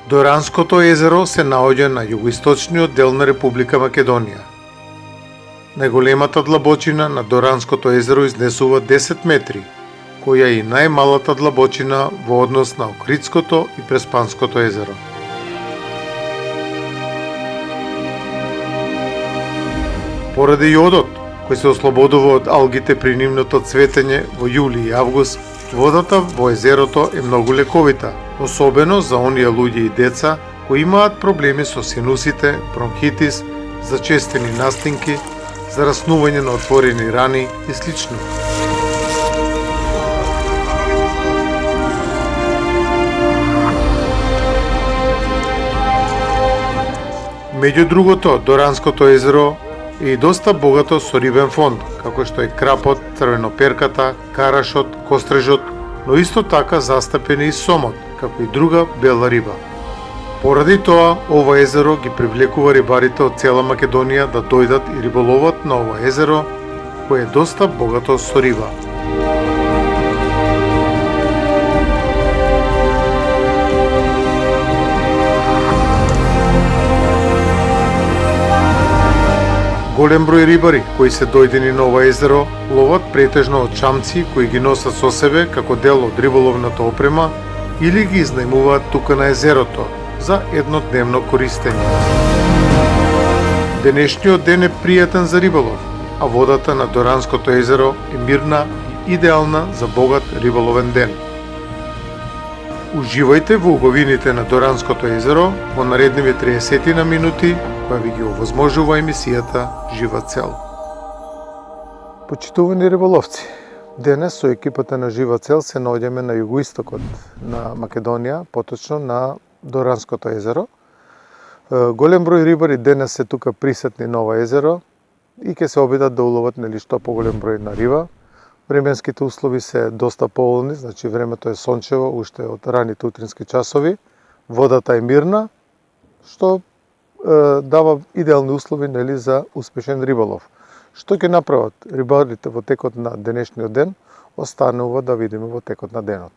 Доранското езеро се наоѓа на југоисточниот дел на Република Македонија. Најголемата длабочина на Доранското езеро изнесува 10 метри, која е и најмалата длабочина во однос на Охридското и Преспанското езеро. Поради јодот, кој се ослободува од алгите при нивното цветење во јули и август, водата во езерото е многу лековита, особено за оние луѓе и деца кои имаат проблеми со синусите, бронхитис, зачестени настинки, зараснување на отворени рани и слично. Меѓу другото, Доранското езеро е и доста богато со рибен фонд, како што е крапот, црвеноперката, карашот, кострежот, но исто така застапени и сомот, како и друга бела риба. Поради тоа, ова езеро ги привлекува рибарите од цела Македонија да дојдат и риболоват на ова езеро, кое е доста богато со риба. Голем број рибари кои се дојдени на ова езеро ловат претежно од чамци кои ги носат со себе како дел од риболовната опрема или ги изнајмуваат тука на езерото за еднодневно користење. Денешниот ден е пријатен за риболов, а водата на Доранското езеро е мирна и идеална за богат риболовен ден. Уживајте во убавините на Доранското езеро во наредниве 30 на минути, која ви ги овозможува емисијата Жива цел. Почитувани риболовци, денес со екипата на Жива цел се наоѓаме на југоистокот на Македонија, поточно на Доранското езеро. Голем број рибари денес се тука присутни на ова езеро и ќе се обидат да уловат што поголем број на риба. Временските услови се доста поволни, значи времето е сончево уште од раните утрински часови. Водата е мирна, што дава идеални услови за успешен риболов. Што ќе направат рибарите во текот на денешниот ден, останува да видиме во текот на денот.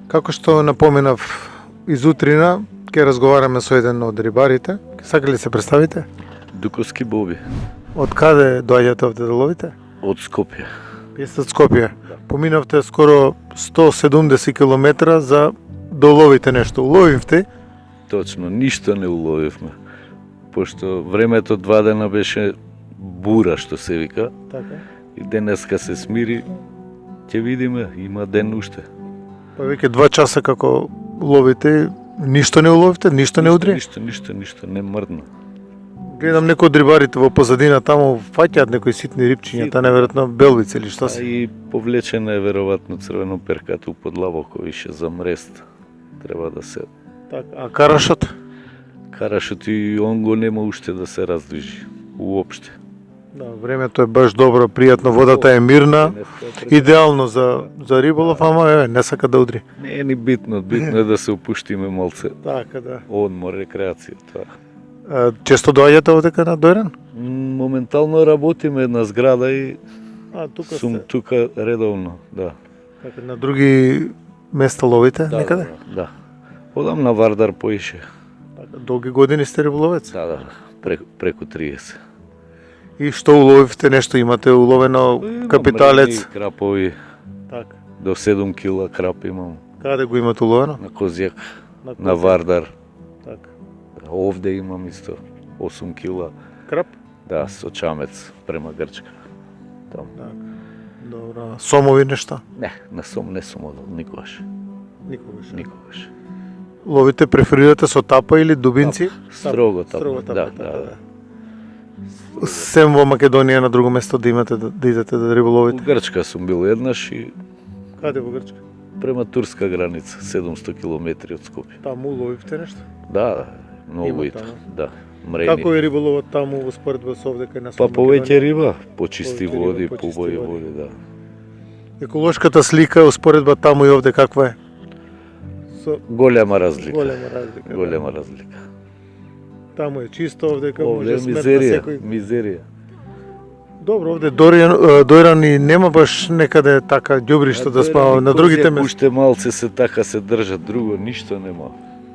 Како што напоменав изутрина, ќе разговараме со еден од рибарите. Сака ли се представите? Дуковски Боби. Од каде доаѓате овде да ловите? Од Скопје. Вие сте од Скопје. Поминавте скоро 170 км за да уловите нешто. Уловивте? Точно, ништо не уловивме. Пошто времето 2 дена беше бура, што се вика. Така. И денеска се смири, ќе видиме, има ден уште. Па веќе 2 часа како ловите, ништо не уловите, ништо не удри? Ништо, не мрдна. Гледам некои од рибарите во позадина таму фаќаат некои ситни рипчиња, та неверојатно белвици или што се. И повлечена е веројатно црвеноперката у подлавоковише за мрест. Треба да се... Так, а карашот? Карашот и он го нема уште да се раздвижи, уопште. Да, времето е баш добро, пријатно, водата е мирна, идеално за риболов, ама не сака да удри. Не е ни битно е да се опуштиме малце. Така, да. Одмор, рекреација, тоа. Често доаѓате овдека на Дојран? Моментално работиме една зграда и тука сум тука редовно, да. Така, на други места ловите да, некаде? Да. Одам на Вардар поише. Долги години сте риболовец? Да, преку 30. И што уловивте, нешто имате уловено, капиталец? Мрени, крапови, Така. до 7 кила крап имам. Каде го имате уловено? На Козјак, На на Вардар. Така. Овде имам исто 8 кила. Крап? Да, со чамец према Грчка. Там. Така. Добро. Сомови нешта? Не, на сом не сум одел никогаш. Никогаш. Никогаш. Ловите преферирате со тапа или дубинци? Строго тапа. Строго тапа, Да, така, да. Сем во Македонија на друго место да имате да идете да У риболовите? Грчка сум бил еднаш и Каде во Грчка? према турска граница, 700 километри од Скопје. Таму уловивте нешто? Да, многу Има и таму. да, мрени. Како е риболовот таму во споредба со овде кај нас? Па во повеќе Македонија? риба, почисти Повеќе риба, води, почисти побои води. води, да. Еколошката слика успоредба таму и овде каква е? Со Голема разлика. голема разлика. да. Голема разлика. Таму е чисто, овде кај Овде може е смет на мизерија, секој. мизерија. Добро, овде Дојран и нема баш некаде така ѓубришто да спава на другите места. Уште малце се така се држат, друго ништо нема.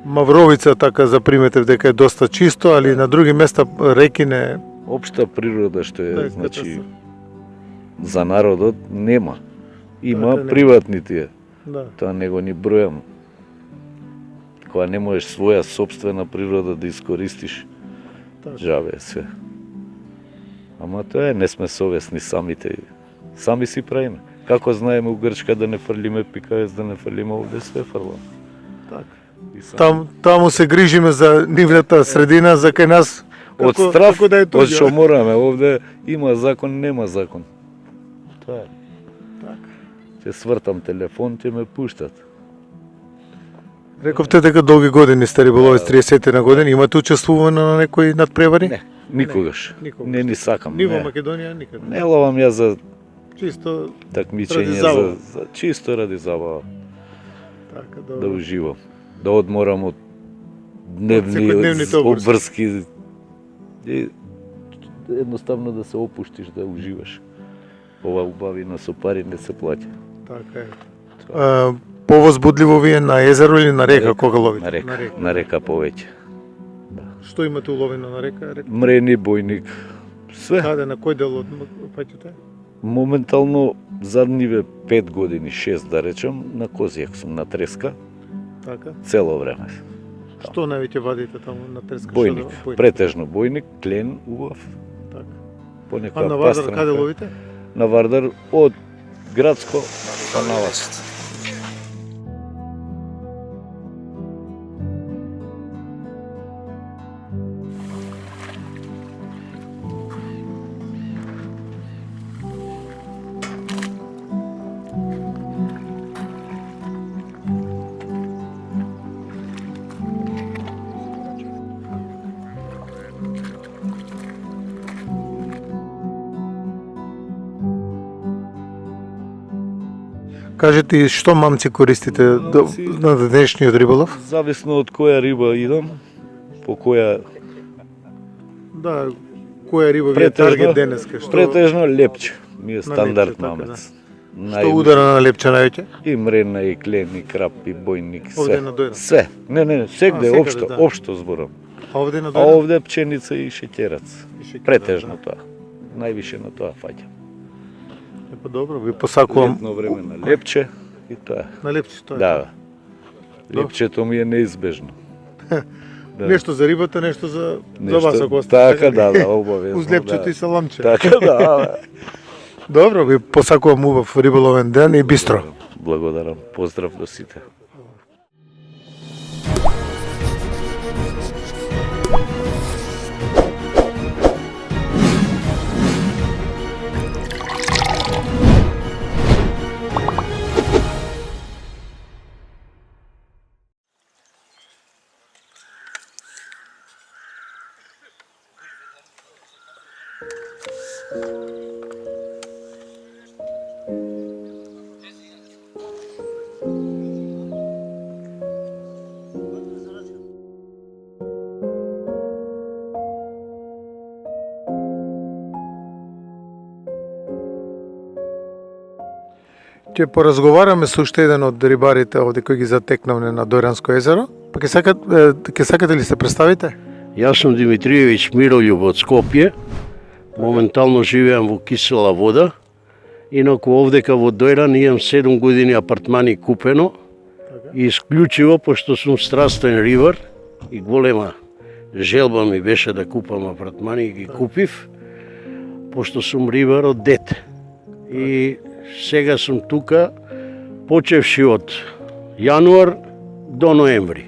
Мавровица така заприметив дека е доста чисто, али на други места реки не. Општа природа што Да, е, е значи, катастрофа. за народот нема. Има Така, нема. приватни тие. Да. Тоа не го ни бројам. Кога не можеш своја собствена природа да искористиш, Така. жаве е све. Ама тоа е, не сме совесни самите. Сами си правиме. Како знаеме у Грчка да не фрлиме пикавец, да не фрлиме овде све фрлам. Така. И сами. Таму се грижиме за нивната средина, за кај нас. Од како- страф, како да е од туѓа. што мораме, овде има закон, нема закон. Тоа е. Така. Ќе свртам телефон, ќе ме пуштат. Рековте дека долги години сте риболовец, 30 на години, имате учествувано на некои надпревари? Не, никогаш. никогаш. Не ни сакам. Ни во не. Македонија никаде. Не ловам ја за Чисто такмичење, Ради забава. за чисто ради забава, така да добро. уживам. Да одморам од дневни секојдневните обврски. обврски. И едноставно да се опуштиш, да уживаш. Ова убавина со пари не се плаќа. Така е. Повозбудливо ви е на езеро или на река кога ловите? На река повеќе. Што имате уловено на река? Мрени, бојник, све. Каде, на кој дел од паѓате? Моментално задниве 5 години, 6 да речем, на Козјак сум на треска, Така. цело време. Што највеќе вадите таму на Треска? Бојник, претежно бојник, клен, убав. Така. А Понекоја на Вардар пастранка. каде ловите? На Вардар од градско па навас. Кажете што мамци користите на денешниот риболов? Зависно од која риба идам, по која Да, која риба ви е Претежно- таргет денеска? Што, претежно лепче. Ми е стандард лепче, така, мамец. што удара на лепче највеќе? И мрена, и клен, и крап, и бојник, Овде све. на Дојран? Све. Не, сегде, секаде, општо, да. општо зборам. А овде на А Дојран? овде пченица и шеќерец. И шеќер, Претежно да. тоа. Највише на тоа фаќам. Па добро, ви посакувам Летно време на лепче и тоа. на лепче тоа. е. Да. Лепчето ми е неизбежно. Да. Нешто за рибата, нешто за Нешто- вас ако остане. Така, да, обавезно. Уз лепчето да. и саламче. Така, да. Добро, ви посакувам убав риболовен ден и бистро. Благодарам. Поздрав до сите. Ќе поразговараме со уште еден од рибарите овде кои ги затекнавме на Дојранско езеро, па Ќе сакате ли се представите? Јас сум Димитриевич Мирољуб од Скопје. Моментално живеам во Кисела вода. Инаку овдека во Дојран имам 7 години апартмани купено. И исклучиво, пошто сум страстен рибар и голема желба ми беше да купам апартмани и ги купив, пошто сум рибар од дете. И сега сум тука, почевши од јануар до ноември.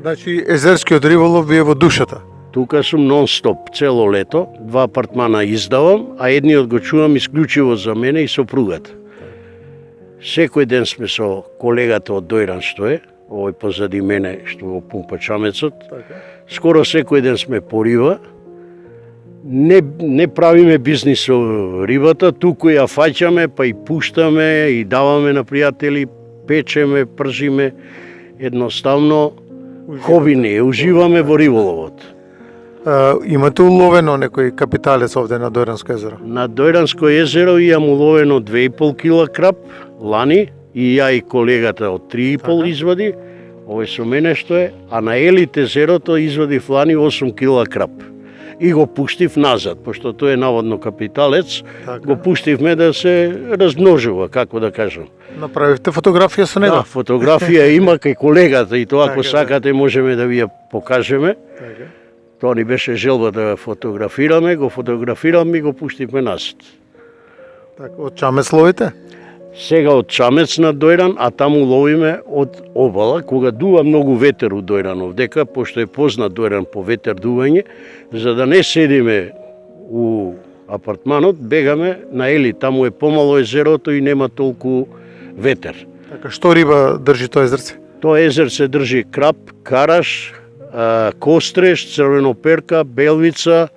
Значи, езерскиот риболов ви е во душата. Тука сум нон-стоп, цело лето, 2 апартмана издавам, а едниот го чувам исклучиво за мене и сопругата. Секој ден сме со колегата од Дојран што е, овој позади мене што го пумпа чамецот. Скоро секој ден сме по риба. Не правиме бизнис со рибата, туку ја фаќаме, па и пуштаме, и даваме на пријатели, печеме, пржиме. Едноставно, хоби не е, уживаме во риболовот. Имате уловено некој капиталец овде на Дојранско езеро? На Дојранско езеро имам уловено 2,5 кила крап лани и ја и колегата од 3,5 извади, овој со мене што е, а на Елит езерото извадив лани 8 кила крап. И го пуштив назад, пошто тој е наводно капиталец, го пуштивме да се размножува, како да кажам. Направивте фотографија со него? Да, фотографија има кај колегата и тоа ако сакате можеме да ви ја покажеме. Тоа ни беше желба да фотографираме, го фотографираме и го пуштивме назад. Од чамец ловите? Сега од чамец на Дојран, а таму ловиме од обала, кога дува многу ветер у Дојран овдека, пошто е познат Дојран по ветер дување, за да не седиме у апартманот, бегаме на Ели, таму е помало езерото и нема толку ветер. Што риба држи тоа езерце? Тоа езерце држи крап, караш, костреш, црвеноперка, белвица,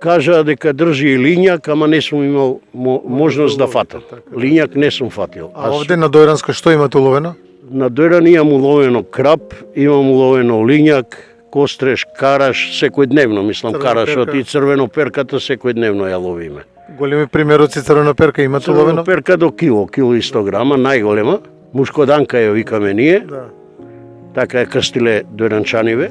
кажа дека држи и лињак, ама не сум имал можност да фатам. Лињак не сум фатил. А овде на Дојранско што имате уловено? На Дојран имам уловено крап, имам уловено лињак, костреш, караш, секојдневно, мислам, карашот и црвеноперката секојдневно ја ловиме. Големи примероци црвеноперка имате уловено? Црвеноперка до кило и 100 грама, најголема. Мушкоданка ја викаме ние. Да. Така е крстиле дојранчаниве.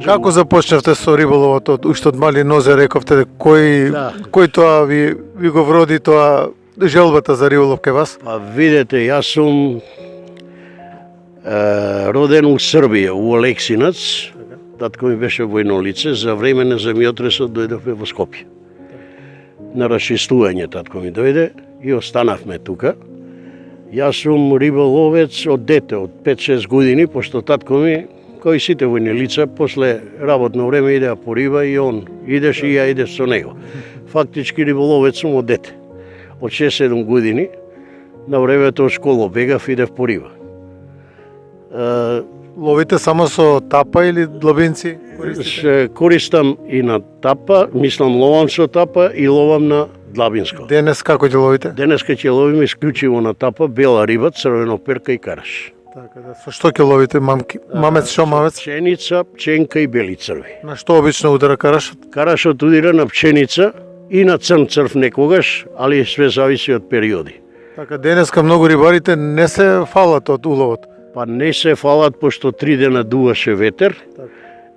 Како започнавте со риболовот уште од мали нозе, рековте, кој тоа ви го вроди тоа желбата за риболов кај вас? Па видете, јас сум роден у Србија, у Олексинац. Татко ми беше војно лице, за време на земјотресот дојдовме во Скопје. На расчистување татко ми дојде и останавме тука. Јас сум риболовец од дете, од 5-6 години, пошто татко ми, кои сите војни лица, после работно време идеа по риба и он идеш и ја идеш со него. Фактички риболовец сум од дете. Од 6-7 години, на времето од школа бегав, идев по риба. Ловите само со тапа или длабинци? Се користам и на тапа, мислам ловам со тапа и ловам на длабинско. Денес како ќе ловите? Денеска ќе ловиме исклучиво на тапа, бела риба, црвеноперка и караш. Така да. Со што ќе ловите? Мамец, шо мамец? Пченица, пченка и бели црви. На што обично удара карашот? Карашот удира на пченица и на црн црв некогаш, али све зависи од периоди. Така, денеска многу рибарите не се фалат од уловот. Па не се фалат, пошто 3 дена дуваше ветер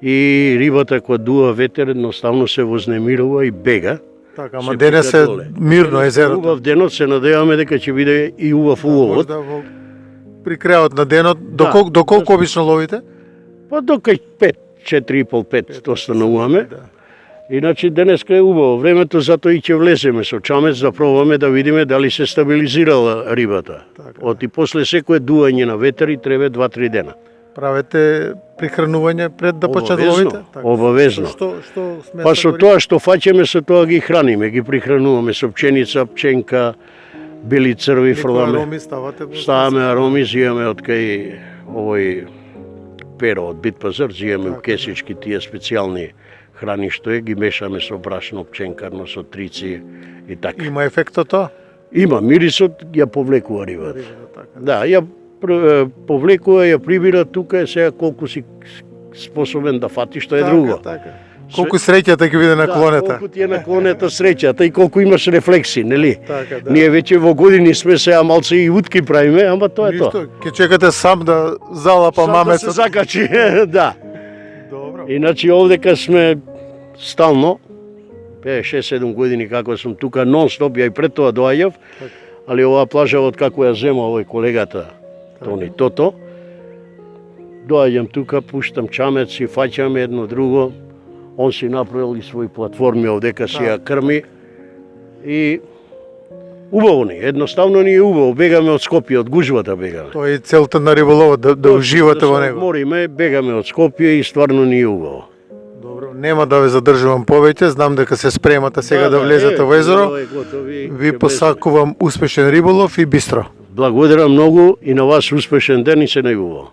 и рибата кога дува ветер едноставно се вознемирува и бега. Така, ама денес е мирно езерото. Убав денот, се надеваме дека ќе биде и убав уловот. При крајот на денот, до колку обично ловите? Па до кај 5, 4,5-5 остануваме. Иначе денеска е убаво времето, затоа и ќе влеземе со чамец да пробаме да видиме дали се стабилизирала рибата. И после секое дување на ветер и треба 2-3 дена. Правете прихранување пред да почнат да ловите? Обавезно. Па со тоа што фаќаме, со тоа ги храниме, ги прихрануваме со пченица, пченка, бели црви фрламе. Ароми ставате? Ставаме ароми, зијаме од кај овој перо од Бит пазар, зиеме у кесички тие специјални храни што ги мешаме со брашно, пченкарно, со трици и така. Има ефект од тоа? Има, мирисот ја повлекува рибата. Така. Да, ја повлекува, ја прибира тука е сега колку си способен да фати, што е друго. Така. Колку среќата ќе биде Да, наклонета. колку ти е наклонета среќата и колку имаш рефлекси, нели? Така, да. Ние веќе во години сме сега малце и утки правиме, ама тоа е тоа. Ништо, ќе чекате сам да залапа Сам да се мамецот. закачи, да. Добро. Иначе овдека сме стално, 6-7 години како сум тука нон-стоп, ја и пред тоа доаѓав, али оваа плажа од како ја зема овој колегата Тони Тото, доаѓам тука, пуштам чамеци, фаќаме едно друго, он си направил и своји платформи овдека си ја крми и убаво ни, едноставно ни е убаво, бегаме од Скопје, од гужвата бегаме. Тоа е целта на риболовот, да уживате во Да се него. одмориме, бегаме од Скопје и стварно ни е убаво. Добро, нема да ве задржувам повеќе, знам дека се спремате сега да влезете во езеро. Ви посакувам успешен риболов и бистро. Благодарам многу и на вас успешен ден и се најубаво.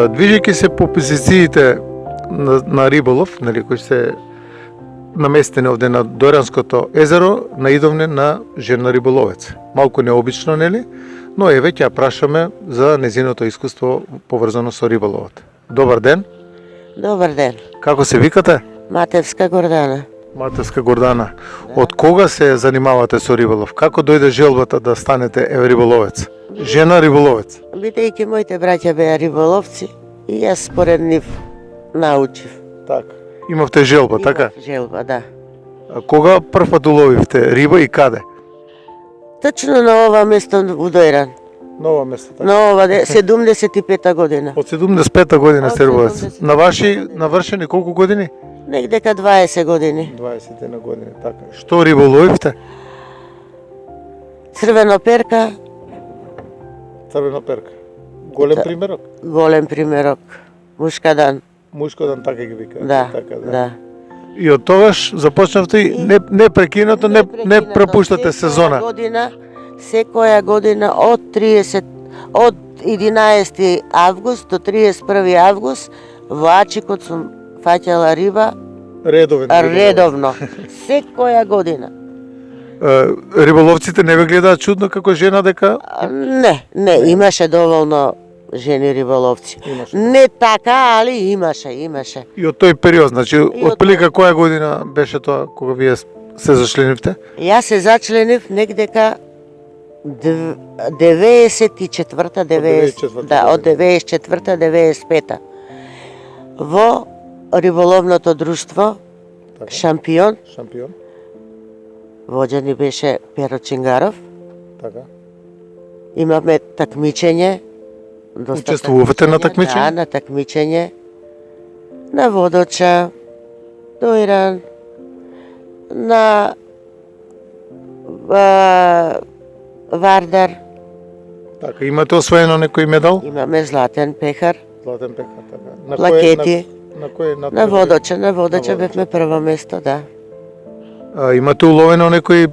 Движејќи се по позициите на риболов, нели, кои се наместени овде на Доранското езеро, наидовне на жена риболовец. Малку необично, нели? Но еве ќе ја прашаме за незиното искуство поврзано со риболовот. Добар ден. Добар ден. Како се викате? Матевска Гордана. Матевска Гордана. Од кога се занимавате со риболов? Како дојде желбата да станете риболовец? Жена риболовец. Бидејќи моите браќа беа риболовци и јас според нив научив. Така. Имавте желба, така? Имав желба, да. А кога прв пат уловивте риба и каде? Точно на ова место у Дојран. Ново место, така. На ова 75-та година. Од 75-та година Од сте риболовец. 75. На ваши навршени колку години? Негдека 20 години. 20 на години, така. Што риболовивте? Црвено перка, Црвена перка. Голем Да. примерок. голем примерок. Мушкадан. Мушкодан така ги вика. Да, така, да. И од тогаш започнавте и не прекинато, не пропуштате сезона. Секоја година од 11 август до 31 август во Ачикот сум фаќала риба Редовен. редовно. Секоја година. Риболовците не ве гледаат чудно како жена дека Не, имаше доволно жени риболовци. Имаше. Не така, али имаше. и од тој период, значи од отприлика која година беше тоа кога вие се зачленивте? Јас се зачленив негдека 94-та, 94-та да, од 94-та, 95-та. Во риболовното друштво Така. Шампион, Шампион. воđeni беше Перо Чингаров. Така. Имавме такмичење. доста Учествувате на такмичење? Да, на такмичење. На Водоча, Дојран, на Вардар. Така, имате освоено некој медал? Имаме златен пехар, Златен пехар, така. На плакети. На кој На Водоча, на Водоча Водоча. бевме прво место, да. Имате уловено некој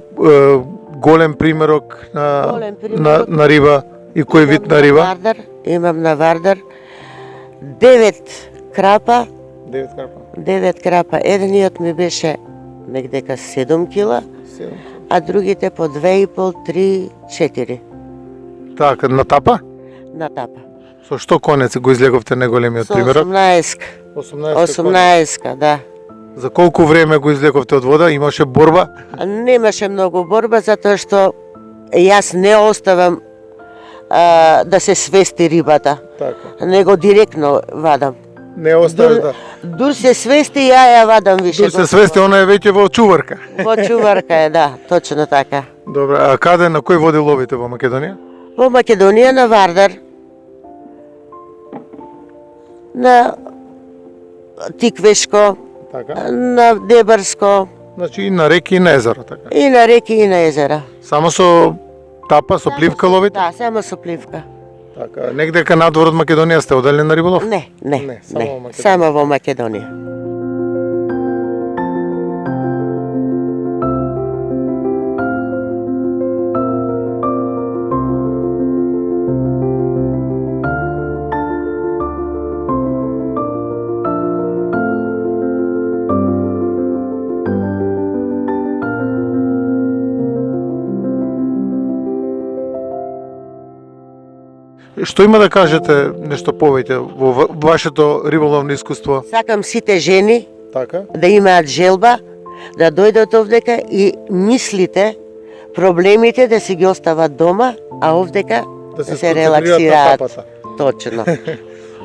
голем примерок на Голем примерок. на риба и кој вид на риба? Вардар, имам на Вардар 9 крапа, 9 крапа. Едниот ми беше негдека 7 кила, а другите по 2,5, 3, 4 Така, на тапа? на тапа. Со што конец го излеговте најголемиот Со примерок? 18, 18, да. За колку време го извлековте од вода? Имаше борба? Немаше многу борба затоа што јас не оставам да се свести рибата, Така. него директно вадам. Не оставаш да. Дур се свести, ја вадам више. Дур се свести, она е веќе во чуварка. Во чуварка е, да, точно така. Добре, а каде, на кој води ловите во Македонија? Во Македонија на Вардар, на Тиквешко, Така. на Дебарско, Значи и на реки и на езеро, така. и на реки и на езера. Само со тапа, со пливка ловите? Да, само со пливка. Така. Негде ка надвор од Македонија сте одели на риболов? Не, не, Не, само во не, Македонија. само во Македонија. Што има да кажете нешто повеќе во вашето риболовно искуство? Сакам сите жени Така. да имаат желба, да дојдат овдека и мислите, проблемите да си ги остават дома, а овдека да се сконцентрираат на релаксираат. тапата. Точно,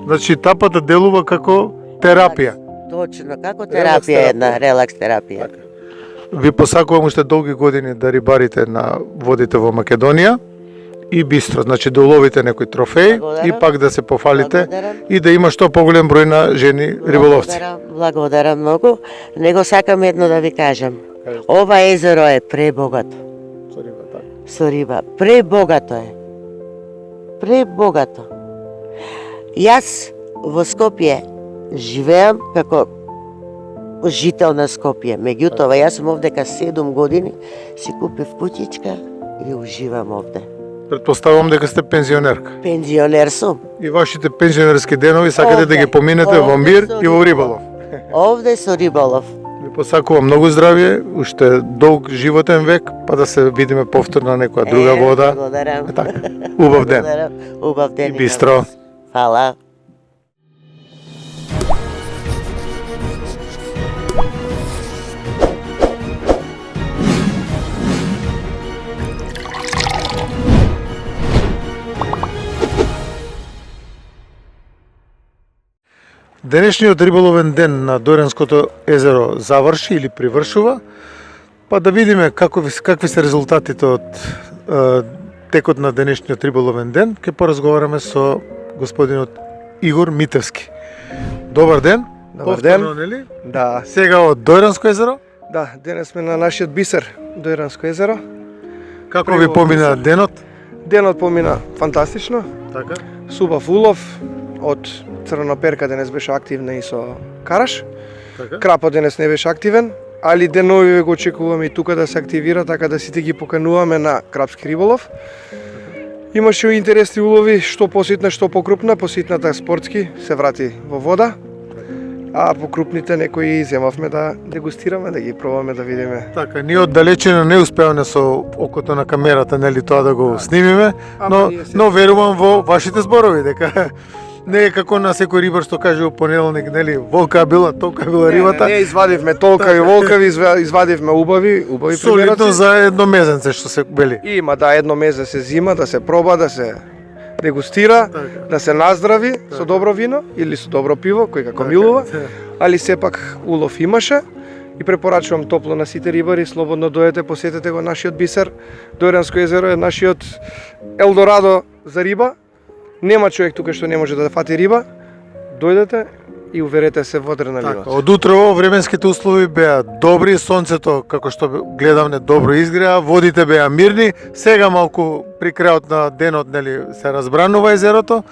Значи тапата делува како терапија. точно, како терапија една, релакс терапија. Ви посакувам уште долги години да рибарите на водите во Македонија и бистро, значи да уловите некој трофеј Благодарам. и пак да се пофалите Благодарам. и да има што поголем број на жени риболовци. Благодарам многу. Него сакам едно да ви кажам. Ова езеро е пребогато со риба. Пребогато е. Пребогато. Јас во Скопје живеам како жител на Скопје. Меѓутоа, јас сум овдека 7 години, си купив куќичка и уживам овде. Претпоставувам дека сте пензионерка. Пензионер сум. И вашите пензионерски денови сакате Овде. да ги поминете во Овде мир со и во риболов. риболов. Овде со риболов. Ви посакувам многу здравје, уште долг животен век, па да се видиме повторно на некоја друга вода. Благодарам. Така. Убав ден. Благодарам. Убав ден. И бистро. Фала. Денешниот риболовен ден на Дојранското езеро заврши или привршува, па да видиме какви се резултатите од текот на денешниот риболовен ден. Ке поразговараме со господинот Игор Митевски. Добар ден. Добар ден. Повторно, нели? Да, Сега од Дојранско езеро. да, денес сме на нашиот бисер, Дојранско езеро. Како Прво ви помина бисер. денот? Денот помина фантастично, Така. субав улов, од црвоноперка денес беше активна и со караш. Така. Крапот денес не беше активен, али денови го очекуваме и тука да се активира, така да сите ги покануваме на крапски риболов. Имаше интересни улови, што поситна, што покрупна, поситната спортски се врати во вода, а покрупните некои земавме да дегустираме, да ги пробаме да видиме. Така, ние оддалечено не успеавме со окото на камерата, нели, тоа да го снимиме, Ама ние се- но верувам во вашите зборови дека не е како на секој рибар што каже во понеделник, нели, волка била, толка била рибата. Не извадивме толкави волкави, извадивме убави Солидно примероци. за едно мезенце што се бели. Има да едно мезе се зима, да се проба, да се дегустира, Така. да се наздрави со добро вино или со добро пиво, кој како милува, али сепак улов имаше и препорачувам топло на сите рибари, слободно дојдете, посетете го нашиот бисер. Дојранско езеро е нашиот Елдорадо за риба. Нема човек тука што не може да фати риба. Дојдете и уверете се во адреналинот. Така, од утрово временските услови беа добри, сонцето како што гледавме добро изгреа, водите беа мирни, сега малку при крајот на денот, нели, се разбранува езерото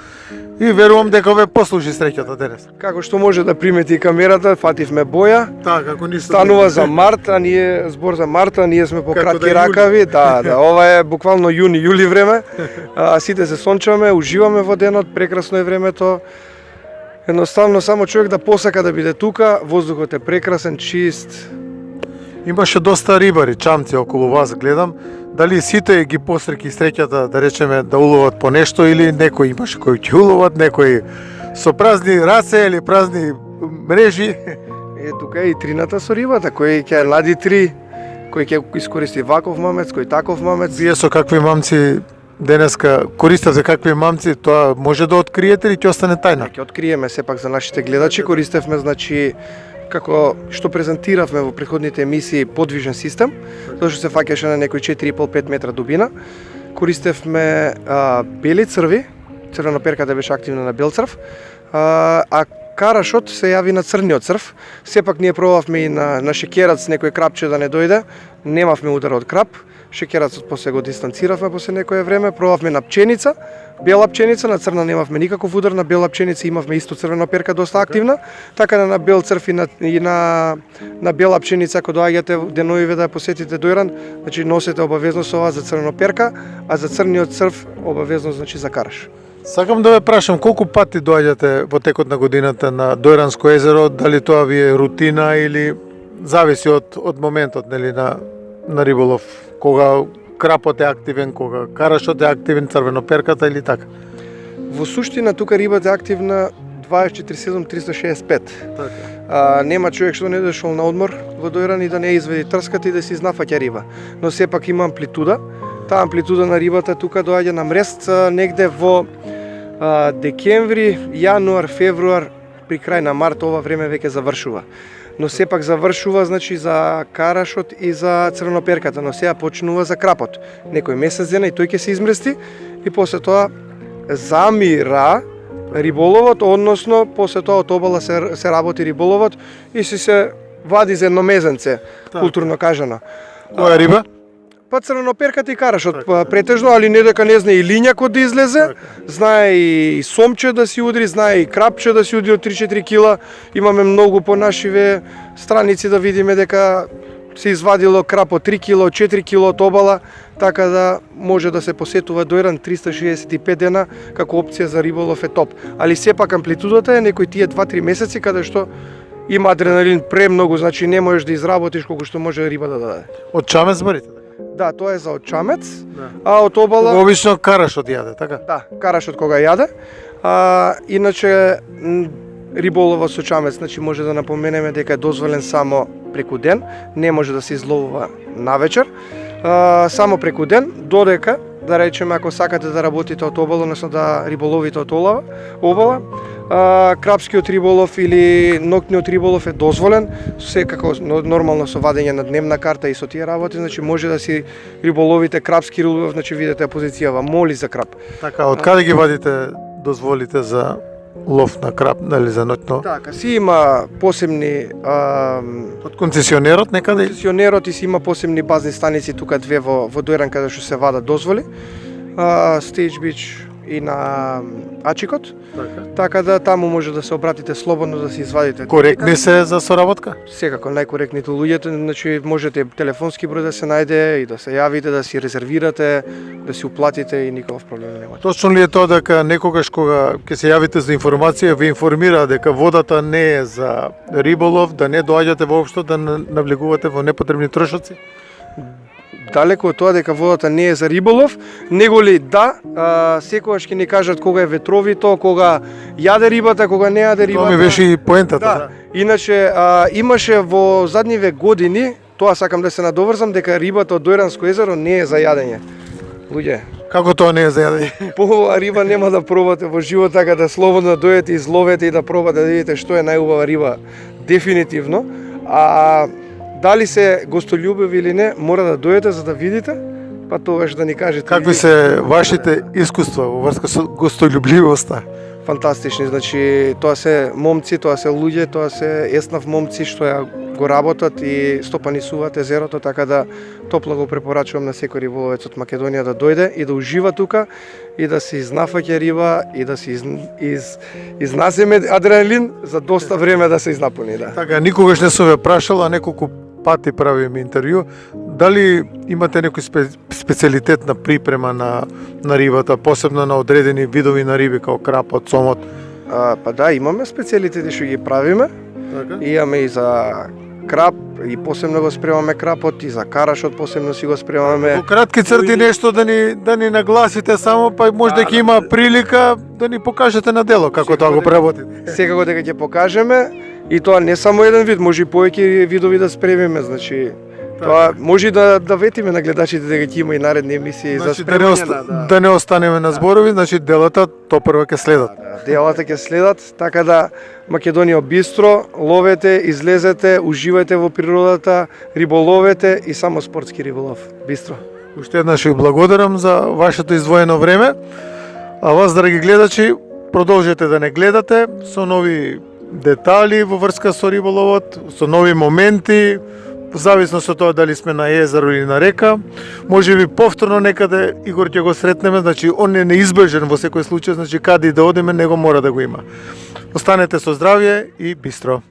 и верувам дека ве послужи среќата денес. Како што може да примети и камерата, фативме боја. Така, како ништо. Станува за март, а ние збор за марта, ние сме по Како кратки да е јули. ракави. Да, ова е буквално јуни, јули време. Сите се сончаме, уживаме во денот, прекрасно е времето. Едноставно само човек да посака да биде тука, воздухот е прекрасен, чист. Имаше доста рибари, чамци околу вас, гледам. Дали сите ги посреќи среќата, да речеме, да уловат по нешто или некои имаше кои ќе уловат, некои со празни раце или празни мрежи? тука е и трината со рибата, кој ќе лади три, кој ќе искористи ваков мамец, кој таков мамец. Вие со какви мамци денеска користевте, какви мамци, тоа може да откриете или ќе остане тајна? Ќе откриеме сепак за нашите гледачи, користевме значи како што презентиравме во претходните емисии подвижен систем, затоа што се фаќаше на некои 4,5-5 метра дубина. Користевме бели црви, црвеноперката беше активна на бел црв, а карашот се јави на црниот црв. Сепак ние пробавме и на шекерац некој крапче да не дојде, немавме удар од крап. Шекерацот после го дистанциравме после некое време, пробавме на пченица, бела пченица, на црна немавме никаков удар, на бела пченица имавме исто црвена перка доста активна, така да на бел црв и на бела пченица ако доаѓате деновиве да ја посетите Дојран, значи носете обавезно со ова за црвена перка, а за црниот црв обавезно значи за караш. Сакам да ве прашам колку пати доаѓате во текот на годината на Дојранско езеро, дали тоа ви е рутина или зависи од моментот, нели, на риболов, кога крапот е активен, кога карашот е активен, црвеноперката или така? Во суштина тука рибата е активна 24/7 365. Нема човек што не дошол на одмор во Дојран и да не изведи трската и да си изнафаќа риба. Но сепак има амплитуда. Таа амплитуда на рибата тука доаѓа на мрест негде во декември, јануар, февруар, при крај на март ова време веќе завршува. Но сепак завршува значи за карашот и за црвеноперката, но сега почнува за крапот. Некој месец дена и тој ќе се измрести и после тоа замира риболовот, односно после тоа од обала се работи риболовот и се вади за едномезенце, културно кажано. Која риба? Па црвеноперката и карашот претежно, али не дека не знае и лињакот да излезе, знае и сомче да си удри, знае и крапче да си удри од 3-4 кила. Имаме многу по нашиве страници да видиме дека се извадило крап од 3 кила, од 4 кила од обала, така да може да се посетува Дојран 365 дена како опција за риболов е топ. Али сепак амплитудата е некои тие 2-3 месеци каде што има адреналин премногу, значи не можеш да изработиш колку што може риба да даде. Од чамец барите? Да, тоа е за очамец, а од обала... Обично карашот јаде, така? Да, карашот кога јаде. Иначе риболова со чамец, значи може да напоменеме дека е дозволен само преку ден, не може да се изловува навечер, само преку ден, додека, да речеме, ако сакате да работите од обала, односно да риболовите од обала, крапскиот риболов или ноќниот риболов е дозволен, секако нормално со вадење на дневна карта и со тие работи, значи може да си риболовите крапски риболов, значи видите позицијава, моли за крап. Така, од каде ги вадите дозволите за лов на крап, дали за ноќно? Така, си има посебни Од концесионерот некаде? концесионерот и си има посебни базни станици тука две во Дојран каде што се вадат дозволи. Stage Beach и на Ачикот. Така да таму може да се обратите слободно да се извадите. Коректни се за соработка? Секако најкоректните луѓето, значи можете телефонски број да се најде и да се јавите, да си резервирате, да си уплатите и никаков проблем нема. Точно ли е тоа дека некогаш кога ќе се јавите за информација, ви информира дека водата не е за риболов, да не доаѓате воопшто да навлегувате во непотребни трошоци? Далеко од тоа дека водата не е за риболов, него ли да, секогаш ќе ни кажат кога е ветровито, кога јаде рибата, кога не јаде рибата. Тоа ми беше и поентата, Да. Иначе имаше во задниве години, тоа сакам да се надоврзам, дека рибата од Дојранско езеро не е за јадење. Луѓе, Како тоа не е за јадење? поубава риба нема да пробате во живот, така да слободно дојдете, изловете и да пробате да видите што е најубава риба, дефинитивно. Дали се гостолюбиви или не, мора да дојдете за да видите, па тогаш да ни кажете. Какви се вашите искуства во врска со гостолюбливоста? Фантастични, значи тоа се момци, тоа се луѓе, тоа се еснав момци што ја го работат и стопанисуваат езерото, така да топло го препорачувам на секој риболовец од Македонија да дојде и да ужива тука и да се изнафаќа риба и да се изнасеме адреналин за доста време да се изнапуни, да. Така, никогаш не сум ве прашал, а неколку пати правим интервју, дали имате некој специјалитет на припрема на рибата, посебно на одредени видови на риби, како крапот, сомот? Па да, имаме специјалитети што ги правиме. Така? Имаме и за крап, и посебно го спремаме крапот, и за карашот посебно си го спремаме. Во кратки црти нешто да ни нагласите само, па може да ќе има прилика да ни покажете на дело како тоа го преработите. Секако дека ќе покажеме И тоа не само еден вид, може и повеќе видови да спремиме, значи тоа може да ветиме на гледачите дека ќе има и наредни емисии за Значи, да не, спремање да не останеме на зборови, значи делата то прво ќе следат. делата ќе следат, така да Македонија бистро, ловете, излезете, уживајте во природата, риболовете и само спортски риболов. Бистро. Уште еднаш ви благодарам за вашето издвоено време. А вас, драги гледачи, продолжете да не гледате со нови детали во врска со риболовот, со нови моменти, зависно со тоа дали сме на езеро или на река. Може би повторно некаде Игор ќе го сретнеме, значи он е неизбежен во секој случај, значи каде и да одиме него мора да го има. Останете со здравје и бистро.